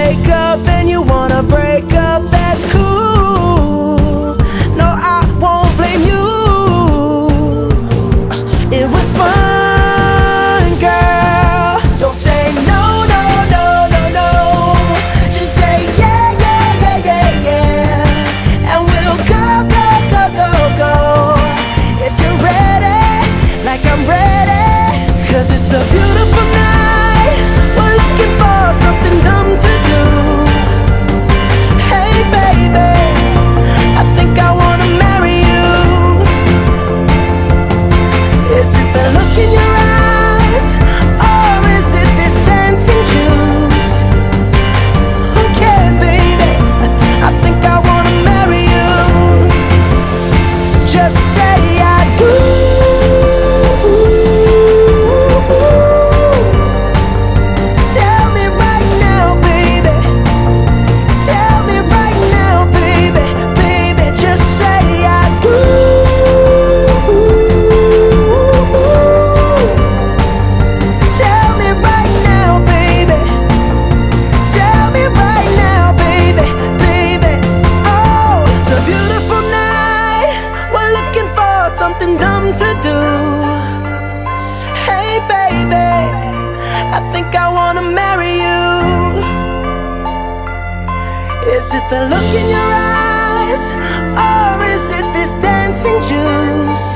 wake up and you wanna break up, that's cool. No, I won't blame you. It was fun, girl. Don't say no, no, no, no, no. Just say yeah, yeah, yeah, yeah, yeah. And we'll go, go, go, go, go. If you're ready, like I'm ready. 'Cause it's a beautiful night. We're looking for something dumb to do. Hey baby, I think I wanna marry you. Is it the look in your eyes, or is it this dancing juice? Who cares, baby? I think I wanna marry you. Just say I do. Tell me right now, baby. Tell me right now, baby. Baby, just say I do. Tell me right now, baby. Tell me right now, baby. Baby, oh, it's a beautiful night. We're looking for something dumb to do. Hey baby, I think I wanna marry you. Is it the look in your eyes, or is it this dancing juice?